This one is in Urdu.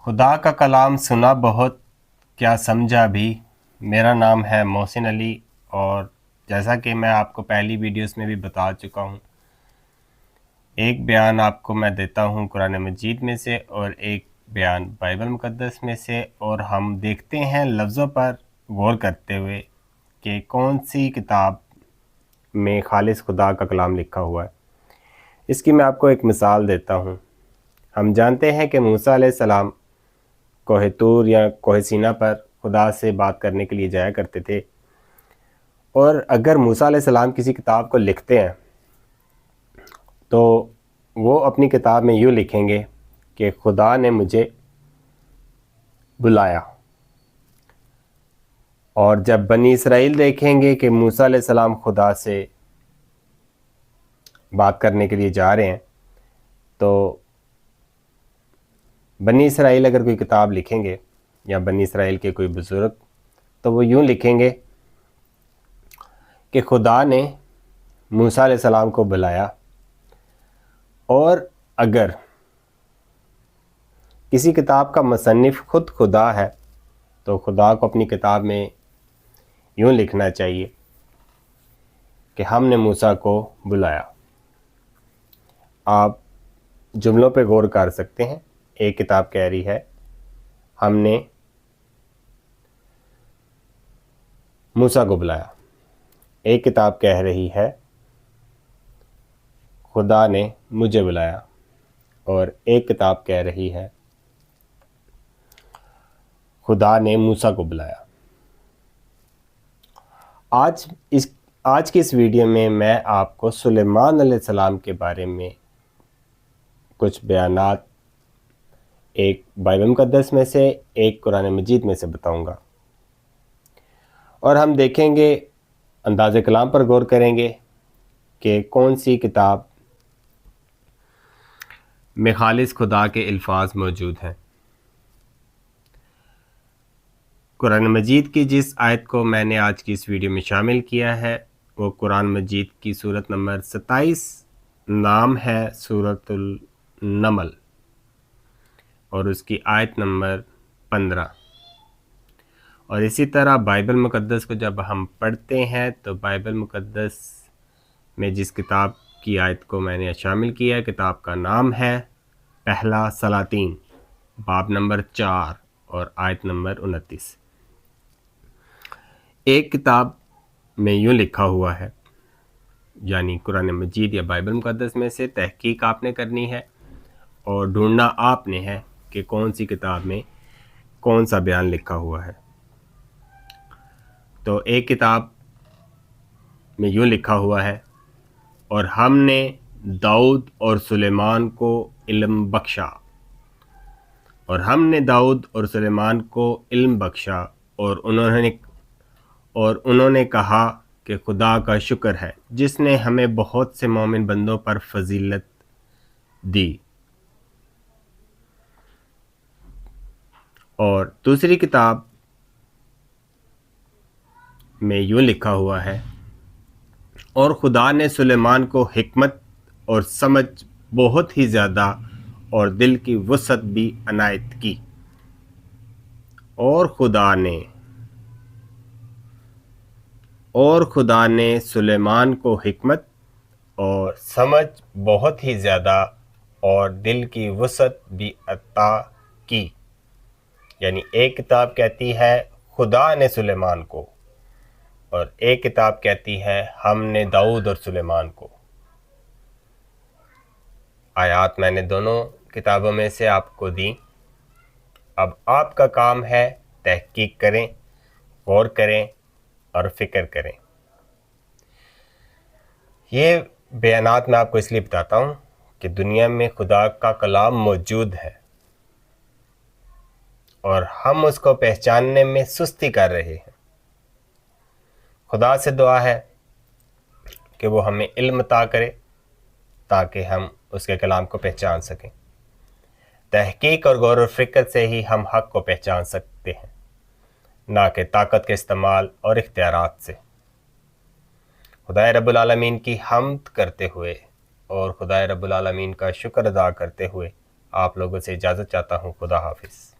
خدا کا کلام سنا بہت، کیا سمجھا بھی۔ میرا نام ہے محسن علی، اور جیسا کہ میں آپ کو پہلی ویڈیوز میں بھی بتا چکا ہوں، ایک بیان آپ کو میں دیتا ہوں قرآن مجید میں سے اور ایک بیان بائبل مقدس میں سے، اور ہم دیکھتے ہیں لفظوں پر غور کرتے ہوئے کہ کون سی کتاب میں خالص خدا کا کلام لکھا ہوا ہے۔ اس کی میں آپ کو ایک مثال دیتا ہوں۔ ہم جانتے ہیں کہ موسیٰ علیہ السلام کوہ طور یا کوہ سینا پر خدا سے بات کرنے کے لیے جایا کرتے تھے، اور اگر موسیٰ علیہ السلام کسی کتاب کو لکھتے ہیں تو وہ اپنی کتاب میں یوں لکھیں گے کہ خدا نے مجھے بلایا، اور جب بنی اسرائیل دیکھیں گے کہ موسیٰ علیہ السلام خدا سے بات کرنے کے لیے جا رہے ہیں، تو بنی اسرائیل اگر کوئی کتاب لکھیں گے یا بنی اسرائیل کے کوئی بزرگ، تو وہ یوں لکھیں گے کہ خدا نے موسیٰ علیہ السلام کو بلایا، اور اگر کسی کتاب کا مصنف خود خدا ہے تو خدا کو اپنی کتاب میں یوں لکھنا چاہیے کہ ہم نے موسیٰ کو بلایا۔ آپ جملوں پہ غور کر سکتے ہیں۔ ایک کتاب کہہ رہی ہے ہم نے موسیٰ کو بلایا، ایک کتاب کہہ رہی ہے خدا نے مجھے بلایا، اور ایک کتاب کہہ رہی ہے خدا نے موسیٰ کو بلایا۔ آج کی اس ویڈیو میں آپ کو سلیمان علیہ السلام کے بارے میں کچھ بیانات ایک بائبل مقدس میں سے، ایک قرآن مجید میں سے بتاؤں گا، اور ہم دیکھیں گے، انداز کلام پر غور کریں گے کہ کون سی کتاب میں خالص خدا کے الفاظ موجود ہیں۔ قرآن مجید کی جس آیت کو میں نے آج کی اس ویڈیو میں شامل کیا ہے وہ قرآن مجید کی سورت نمبر 27، نام ہے سورت النمل، اور اس کی آیت نمبر 15۔ اور اسی طرح بائبل مقدس کو جب ہم پڑھتے ہیں تو بائبل مقدس میں جس کتاب کی آیت کو میں نے شامل کیا ہے، کتاب کا نام ہے پہلا سلاطین، باب نمبر 4 اور آیت نمبر 29۔ ایک کتاب میں یوں لکھا ہوا ہے، یعنی قرآن مجید یا بائبل مقدس میں سے تحقیق آپ نے کرنی ہے اور ڈھونڈنا آپ نے ہے کہ کون سی کتاب میں کون سا بیان لکھا ہوا ہے۔ تو ایک کتاب میں یوں لکھا ہوا ہے، اور ہم نے داؤد اور سلیمان کو علم بخشا، اور ہم نے داؤد اور سلیمان کو علم بخشا، اور انہوں نے کہا کہ خدا کا شکر ہے جس نے ہمیں بہت سے مومن بندوں پر فضیلت دی۔ اور دوسری کتاب میں یوں لکھا ہوا ہے، اور خدا نے سلیمان کو حکمت اور سمجھ بہت ہی زیادہ اور دل کی وسعت بھی عنایت کی۔ اور خدا نے سلیمان کو حکمت اور سمجھ بہت ہی زیادہ اور دل کی وسعت بھی عطا کی۔ یعنی ایک کتاب کہتی ہے خدا نے سلیمان کو، اور ایک کتاب کہتی ہے ہم نے داؤد اور سلیمان کو۔ آیات میں نے دونوں کتابوں میں سے آپ کو دیں۔ اب آپ کا کام ہے تحقیق کریں، غور کریں اور فکر کریں۔ یہ بیانات میں آپ کو اس لیے بتاتا ہوں کہ دنیا میں خدا کا کلام موجود ہے، اور ہم اس کو پہچاننے میں سستی کر رہے ہیں۔ خدا سے دعا ہے کہ وہ ہمیں علم عطا کرے تاکہ ہم اس کے کلام کو پہچان سکیں۔ تحقیق اور غور و فکر سے ہی ہم حق کو پہچان سکتے ہیں، نہ کہ طاقت کے استعمال اور اختیارات سے۔ خدا رب العالمین کی حمد کرتے ہوئے اور خدا رب العالمین کا شکر ادا کرتے ہوئے آپ لوگوں سے اجازت چاہتا ہوں. خدا حافظ.